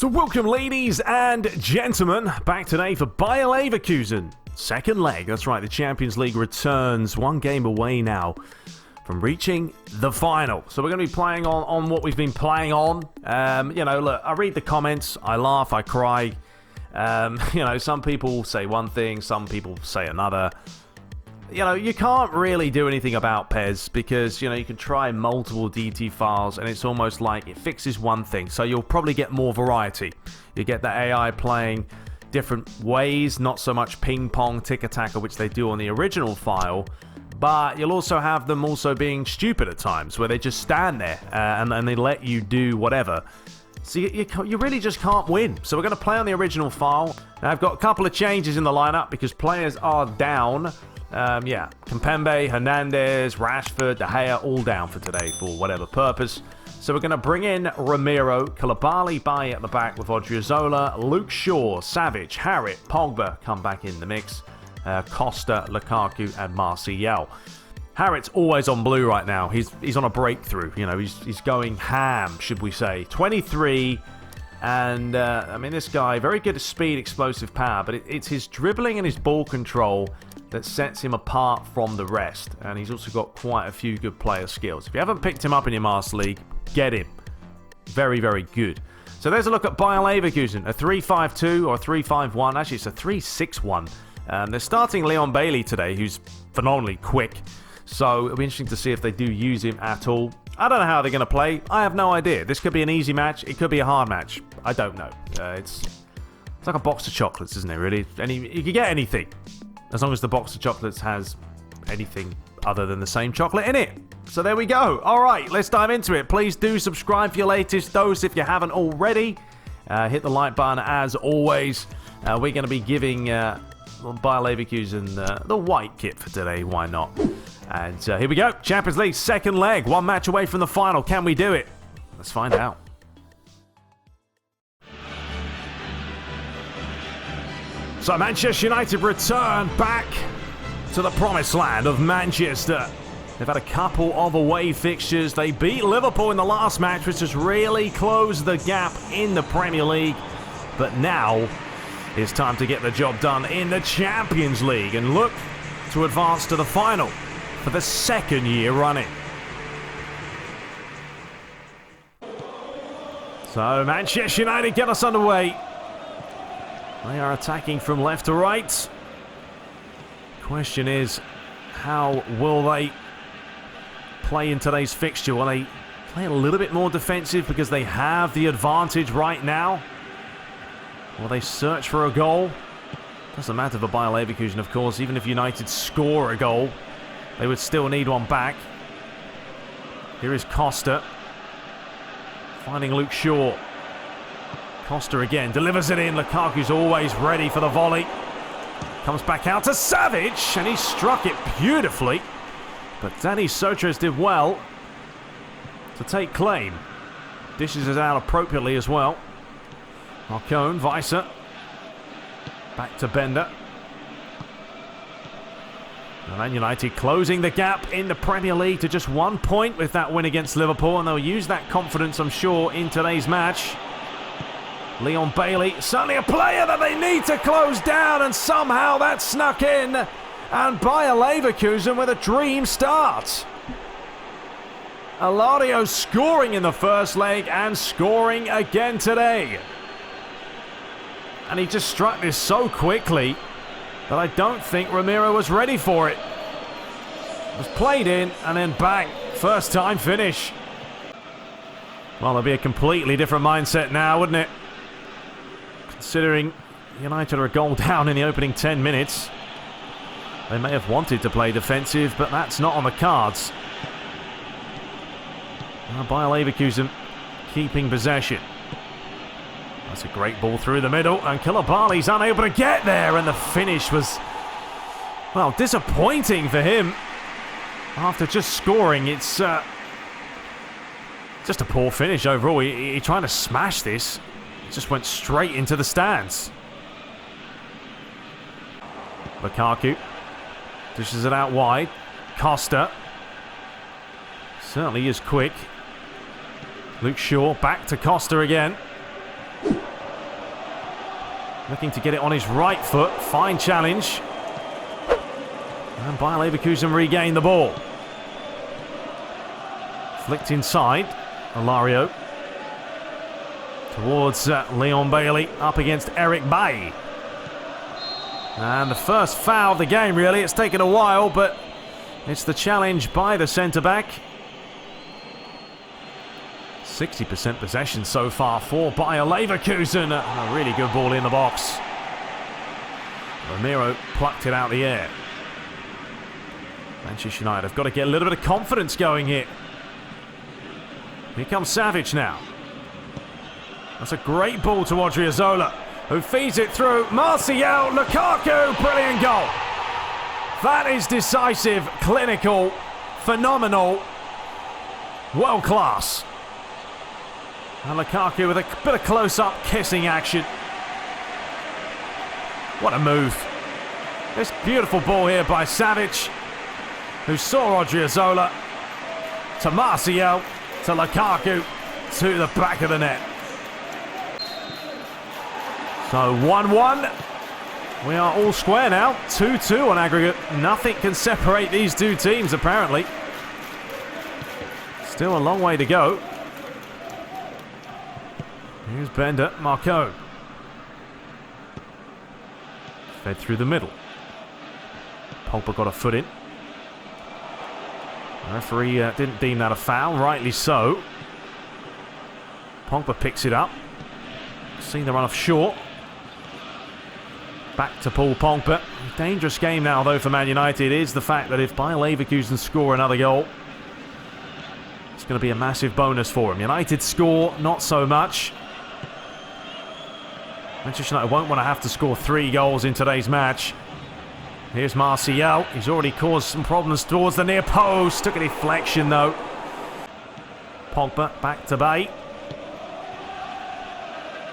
So welcome, ladies and gentlemen, back today for Bayer Leverkusen. Second leg, that's right, the Champions League returns, one game away now from reaching the final. So we're going to be playing on what we've been playing on. Look, I read the comments, I laugh, I cry. Some people say one thing, some people say another. You can't really do anything about PES because, you can try multiple DT files and it's almost like it fixes one thing. So you'll probably get more variety. You get the AI playing different ways, not so much ping pong, tick-a-tacker, which they do on the original file. But you'll also have them also being stupid at times where they just stand there and they let you do whatever. So you really just can't win. So we're going to play on the original file. Now I've got a couple of changes in the lineup because players are down. Kimpembe, Hernandez, Rashford, De Gea, all down for today for whatever purpose. So we're going to bring in Ramiro, Koulibaly, Bailly at the back with Odriozola, Luke Shaw, Savage, Harrit, Pogba come back in the mix, Costa, Lukaku, and Martial. Harrit's always on blue right now. He's on a breakthrough. He's going ham, should we say. 23, and this guy, very good at speed, explosive power, but it's his dribbling and his ball control that sets him apart from the rest. And he's also got quite a few good player skills. If you haven't picked him up in your Master League, get him. Very, very good. So there's a look at Bayer Leverkusen. A 3-5-2 or a 3-5-1. Actually, it's a 3-6-1. They're starting Leon Bailey today, who's phenomenally quick. So it'll be interesting to see if they do use him at all. I don't know how they're going to play. I have no idea. This could be an easy match. It could be a hard match. I don't know. It's like a box of chocolates, isn't it, really? You can get anything, as long as the box of chocolates has anything other than the same chocolate in it. So there we go. All right, let's dive into it. Please do subscribe for your latest dose if you haven't already. Hit the like button as always. We're going to be giving Bayer Leverkusen the white kit for today. Why not? And here we go. Champions League second leg. One match away from the final. Can we do it? Let's find out. So Manchester United return back to the promised land of Manchester. They've had a couple of away fixtures. They beat Liverpool in the last match, which has really closed the gap in the Premier League. But now it's time to get the job done in the Champions League and look to advance to the final for the second year running. So Manchester United get us underway. They are attacking from left to right. Question is, how will they play in today's fixture? Will they play a little bit more defensive because they have the advantage right now? Will they search for a goal? Doesn't matter for Bayer Leverkusen, of course. Even if United score a goal, they would still need one back. Here is Costa. Finding Luke Shaw. Costa again, delivers it in. Lukaku's always ready for the volley. Comes back out to Savage, and he struck it beautifully. But Danny Sotres did well to take claim. Dishes it out appropriately as well. Marcone, Weiser. Back to Bender. And Man United closing the gap in the Premier League to just 1 point with that win against Liverpool. And they'll use that confidence, I'm sure, in today's match. Leon Bailey, certainly a player that they need to close down, and somehow that snuck in. And Bayer Leverkusen with a dream start. Alario scoring in the first leg and scoring again today. And he just struck this so quickly that I don't think Ramiro was ready for it. It was played in and then bang, first time finish. Well, there'll be a completely different mindset now, wouldn't it? Considering United are a goal down in the opening 10 minutes. They may have wanted to play defensive, but that's not on the cards. Now Bayer Leverkusen keeping possession. That's a great ball through the middle, and Koulibaly's unable to get there, and the finish was, well, disappointing for him. After just scoring, it's just a poor finish overall. He trying to smash this. Just went straight into the stands. Lukaku dishes it out wide. Costa certainly is quick. Luke Shaw back to Costa again. Looking to get it on his right foot. Fine challenge. And Bayer Leverkusen regain the ball. Flicked inside. Alario. Towards Leon Bailey. Up against Eric Bailly. And the first foul of the game, really. It's taken a while, but it's the challenge by the centre-back. 60% possession so far for Bayer Leverkusen. A really good ball in the box. Romero plucked it out the air. Manchester United have got to get a little bit of confidence going here. Here comes Savic now. That's a great ball to Odriozola, who feeds it through. Martial, Lukaku, brilliant goal. That is decisive, clinical, phenomenal, world class. And Lukaku with a bit of close-up kissing action. What a move. This beautiful ball here by Savic, who saw Odriozola, to Martial, to Lukaku, to the back of the net. So 1-1. We are all square now. 2-2 on aggregate. Nothing can separate these two teams, apparently. Still a long way to go. Here's Bender, Marco. Fed through the middle. Pogba got a foot in. The referee didn't deem that a foul, rightly so. Pogba picks it up. Seen the run off short. Back to Paul Pogba. Dangerous game now, though, for Man United is the fact that if Bayer Leverkusen score another goal, it's going to be a massive bonus for them. United score, not so much. Manchester United won't want to have to score 3 goals in today's match. Here's Martial. He's already caused some problems towards the near post. Took a deflection, though. Pogba back to Bay.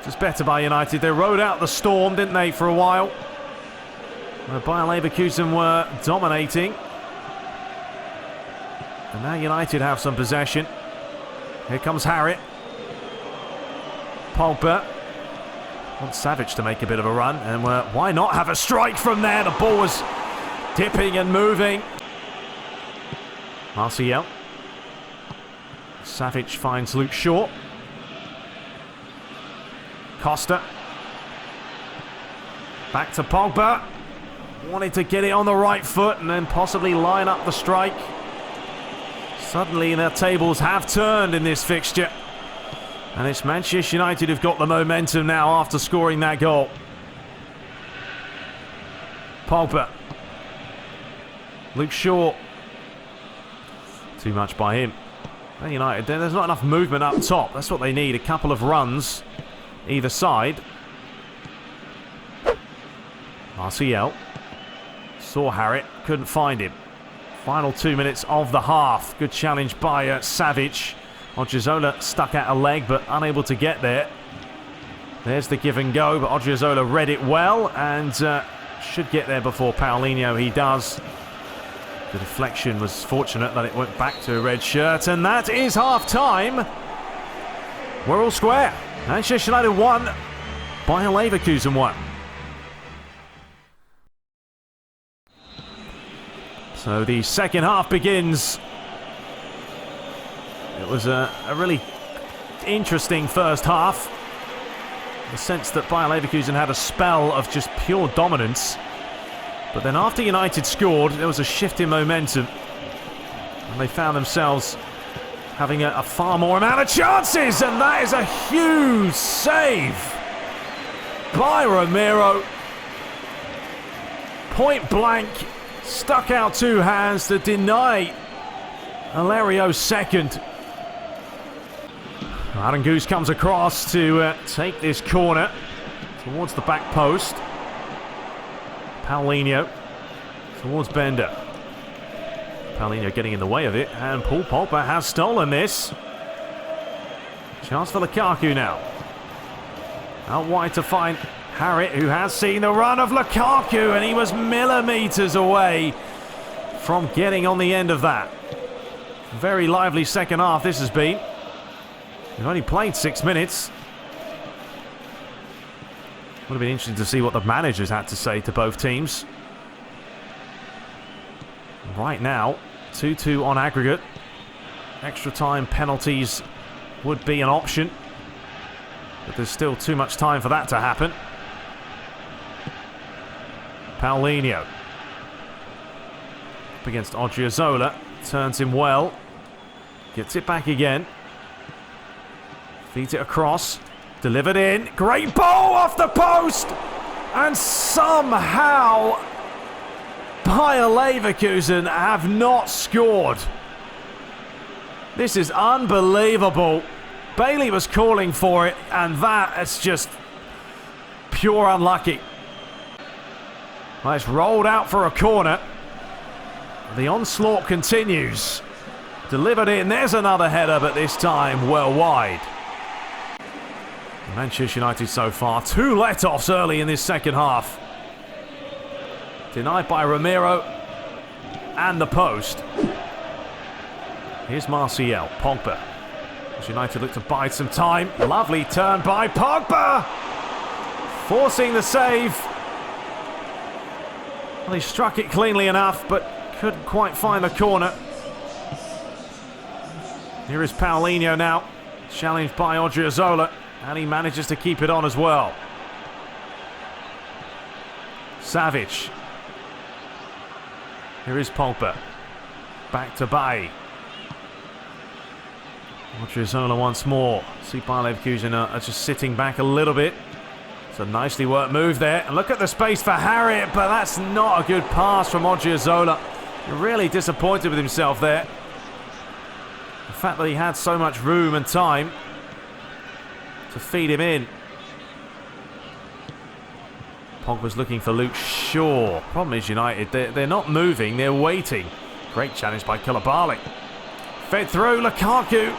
Just better by United. They rode out the storm, didn't they, for a while? Bayer Leverkusen were dominating. And now United have some possession. Here comes Harrit. Pogba. Wants Savic to make a bit of a run. And why not have a strike from there? The ball was dipping and moving. Martial. Savic finds Luke Shaw. Costa. Back to Pogba. Wanted to get it on the right foot and then possibly line up the strike. Suddenly their tables have turned in this fixture. And it's Manchester United who've got the momentum now after scoring that goal. Pogba. Luke Shaw. Too much by him. Man United, there's not enough movement up top. That's what they need. A couple of runs either side. Martial. Saw Harrit. Couldn't find him. Final 2 minutes of the half. Good challenge by Savic. Odriozola stuck out a leg but unable to get there. There's the give and go, but Odriozola read it well and should get there before Paulinho. He does. The deflection was fortunate that it went back to a red shirt, and that is half time. We're all square. Manchester United 1, Bayer Leverkusen 1. So the second half begins. It was a really interesting first half. The sense that Bayer Leverkusen had a spell of just pure dominance. But then after United scored, there was a shift in momentum. And they found themselves having a far more amount of chances. And that is a huge save by Romero. Point blank. Stuck out 2 hands to deny Alario's second. Aranguez comes across to take this corner towards the back post. Paulinho towards Bender. Paulinho getting in the way of it, and Paul Pogba has stolen this. Chance for Lukaku now. Out wide to find Harrit, who has seen the run of Lukaku, and he was millimetres away from getting on the end of that. Very lively second half this has been. We've only played 6 minutes. Would have been interesting to see what the managers had to say to both teams. Right now, 2-2 on aggregate. Extra time penalties would be an option, but there's still too much time for that to happen. Paulinho up against Odriozola, turns him well, gets it back again, feeds it across, delivered in, great ball off the post, and somehow Bayer Leverkusen have not scored. This is unbelievable. Bailey was calling for it, and that is just pure unlucky. Well, it's rolled out for a corner. The onslaught continues. Delivered in. There's another header, but this time well wide. Manchester United so far. 2 let-offs early in this second half. Denied by Romero and the post. Here's Martial. Pogba. As United look to bide some time. Lovely turn by Pogba. Forcing the save. Well, he struck it cleanly enough, but couldn't quite find the corner. Here is Paulinho now. Challenged by Odriozola. And he manages to keep it on as well. Savic. Here is Pogba. Back to Bay. Odriozola once more. See, Bayer Leverkusen are just sitting back a little bit. It's a nicely worked move there. And look at the space for Harriet, but that's not a good pass from Odriozola. Really disappointed with himself there. The fact that he had so much room and time to feed him in. Pogba's looking for Luke Shaw. Problem is United, they're not moving, they're waiting. Great challenge by Koulibaly. Fed through, Lukaku.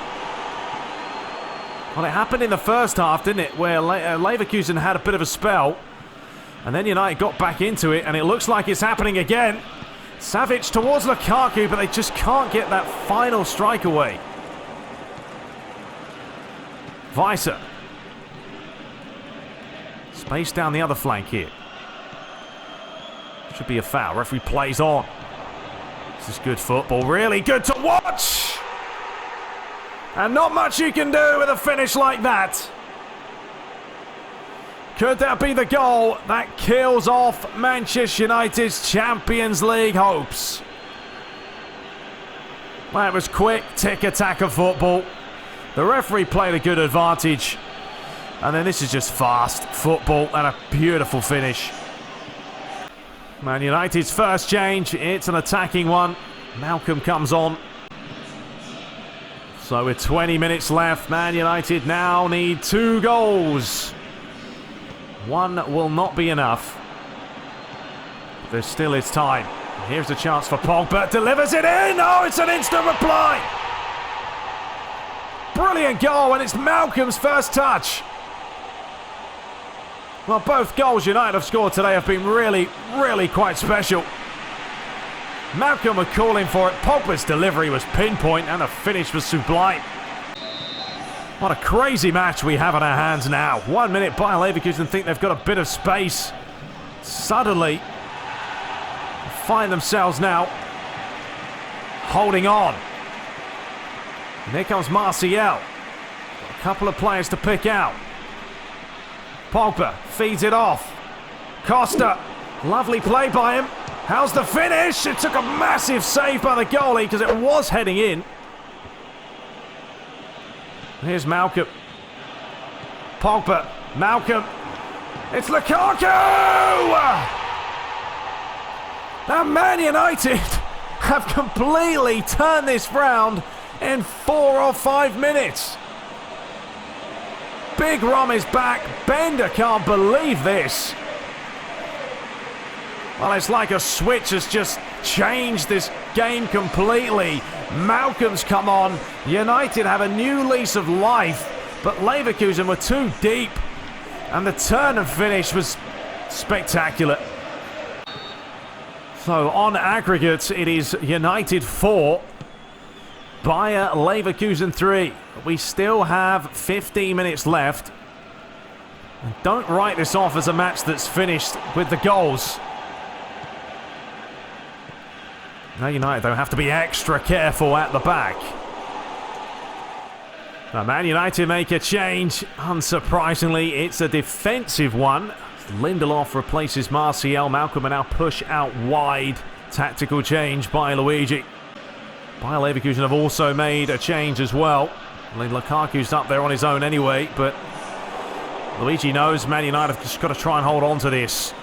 Well, it happened in the first half, didn't it? Where Leverkusen had a bit of a spell. And then United got back into it, and it looks like it's happening again. Savic towards Lukaku, but they just can't get that final strike away. Weiser. Space down the other flank here. Should be a foul. Referee plays on. This is good football. Really good to watch. And not much you can do with a finish like that. Could that be the goal that kills off Manchester United's Champions League hopes? Well, it was quick, tick-attack of football. The referee played a good advantage. And then this is just fast football and a beautiful finish. Man United's first change, it's an attacking one. Malcolm comes on. So with 20 minutes left, Man United now need 2 goals. 1 will not be enough. There still is time. Here's a chance for Pogba. Delivers it in. Oh, it's an instant reply. Brilliant goal, and it's Malcolm's first touch. Well, both goals United have scored today have been really, really quite special. Malcolm were calling for it. Pogba's delivery was pinpoint, and the finish was sublime. What a crazy match we have on our hands now. 1 minute, Bayer Leverkusen think they've got a bit of space. Suddenly, find themselves now holding on. And here comes Martial. Got a couple of players to pick out. Pogba feeds it off. Costa, lovely play by him. How's the finish? It took a massive save by the goalie because it was heading in. Here's Malcolm. Pogba, Malcolm. It's Lukaku! Now Man United have completely turned this round in 4 or 5 minutes. Big Rom is back. Bender can't believe this. Well, it's like a switch has just changed this game completely. Malcolm's come on. United have a new lease of life, but Leverkusen were too deep, and the turn and finish was spectacular. So on aggregate, it is United 4, Bayer Leverkusen 3. We still have 15 minutes left. And don't write this off as a match that's finished with the goals. Now United, though, have to be extra careful at the back. Now, Man United make a change. Unsurprisingly, it's a defensive one. Lindelof replaces Martial. Malcolm will now push out wide. Tactical change by Luigi. Bayer Leverkusen have also made a change as well. Lukaku's up there on his own anyway, but Luigi knows Man United have just got to try and hold on to this.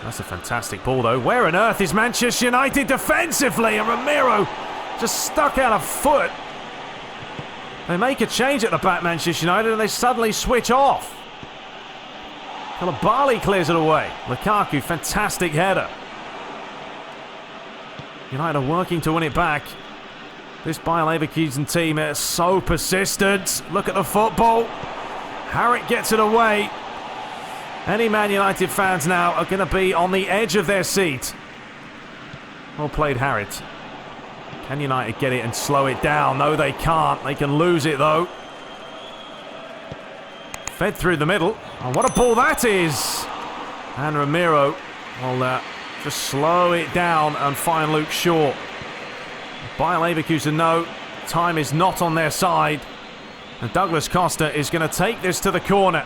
That's a fantastic ball, though. Where on earth is Manchester United defensively? And Ramiro just stuck out a foot. They make a change at the back, Manchester United, and they suddenly switch off. Koulibaly clears it away. Lukaku, fantastic header. United are working to win it back. This Bayer Leverkusen team is so persistent. Look at the football. Harrit gets it away. Any Man United fans now are going to be on the edge of their seat. Well played, Harrit. Can United get it and slow it down? No, they can't. They can lose it, though. Fed through the middle. Oh, what a ball that is! And Ramiro will just slow it down and find Luke Shaw. Bayer Leverkusen know time is not on their side. And Douglas Costa is going to take this to the corner.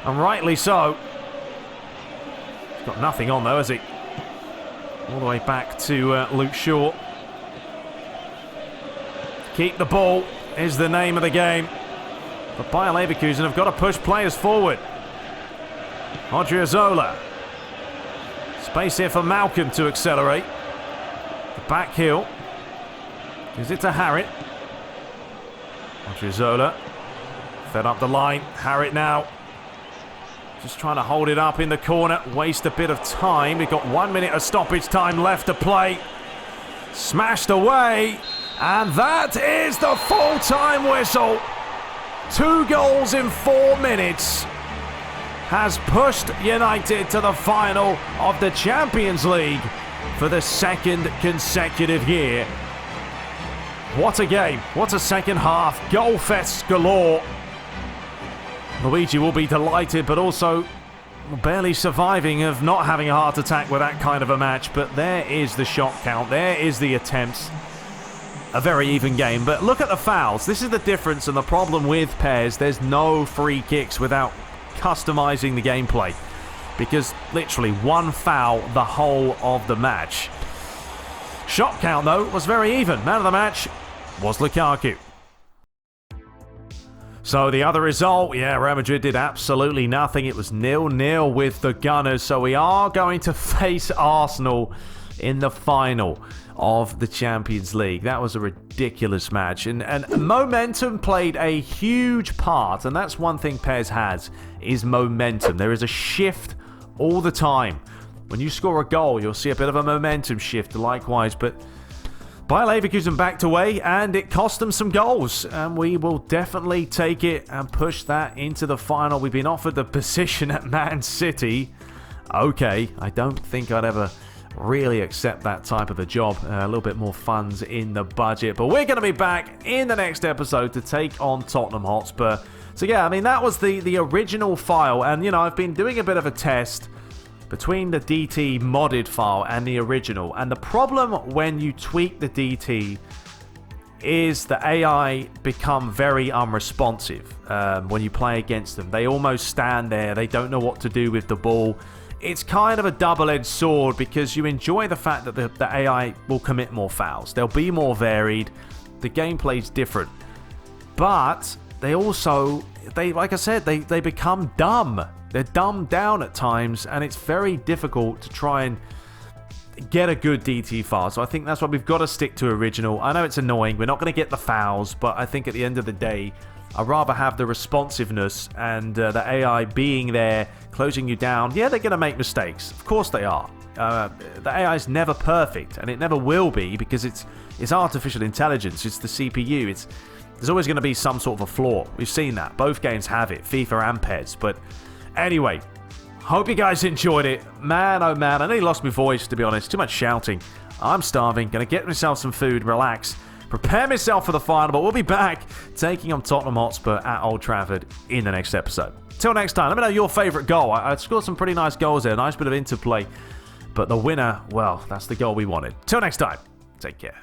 And rightly so. He's got nothing on, though, has he? All the way back to Luke Shaw. Keep the ball is the name of the game. But Bayer Leverkusen have got to push players forward. Odriozola. Space here for Malcolm to accelerate. The back heel. Gives it to Harrit. Odriozola. Fed up the line. Harrit now. Just trying to hold it up in the corner. Waste a bit of time. We've got 1 minute of stoppage time left to play. Smashed away. And that is the full-time whistle. 2 goals in 4 minutes has pushed United to the final of the Champions League for the 2nd consecutive year. What a game. What a second half. Goal fest galore. Luigi will be delighted, but also barely surviving of not having a heart attack with that kind of a match. But there is the shot count. There is the attempts. A very even game. But look at the fouls. This is the difference and the problem with PES. There's no free kicks without customizing the gameplay. Because literally 1 foul the whole of the match. Shot count, though, was very even. Man of the match was Lukaku. So the other result, yeah, Real Madrid did absolutely nothing. It was 0-0 with the Gunners. So we are going to face Arsenal in the final of the Champions League. That was a ridiculous match. And momentum played a huge part. And that's one thing PES has, is momentum. There is a shift all the time. When you score a goal, you'll see a bit of a momentum shift likewise. But Bayer Leverkusen backed away, and it cost them some goals. And we will definitely take it and push that into the final. We've been offered the position at Man City. Okay, I don't think I'd ever really accept that type of a job. A little bit more funds in the budget. But we're going to be back in the next episode to take on Tottenham Hotspur. So yeah, I mean, that was the original file. And, you know, I've been doing a bit of a test between the DT modded file and the original. And the problem when you tweak the DT is the AI become very unresponsive when you play against them. They almost stand there. They don't know what to do with the ball. It's kind of a double-edged sword because you enjoy the fact that the AI will commit more fouls. They'll be more varied. The gameplay's different. But they also, like I said, they become dumb. They're dumbed down at times, and it's very difficult to try and get a good DT file. So I think that's why we've got to stick to original. I know it's annoying. We're not going to get the fouls, but I think at the end of the day, I'd rather have the responsiveness and the AI being there, closing you down. Yeah, they're going to make mistakes. Of course they are. The AI is never perfect, and it never will be because it's artificial intelligence. It's the CPU. There's always going to be some sort of a flaw. We've seen that. Both games have it, FIFA and PES. But anyway, hope you guys enjoyed it. Man, oh man, I nearly lost my voice, to be honest. Too much shouting. I'm starving. Going to get myself some food, relax, prepare myself for the final. But we'll be back taking on Tottenham Hotspur at Old Trafford in the next episode. Till next time, let me know your favourite goal. I scored some pretty nice goals there. Nice bit of interplay. But the winner, well, that's the goal we wanted. Till next time, take care.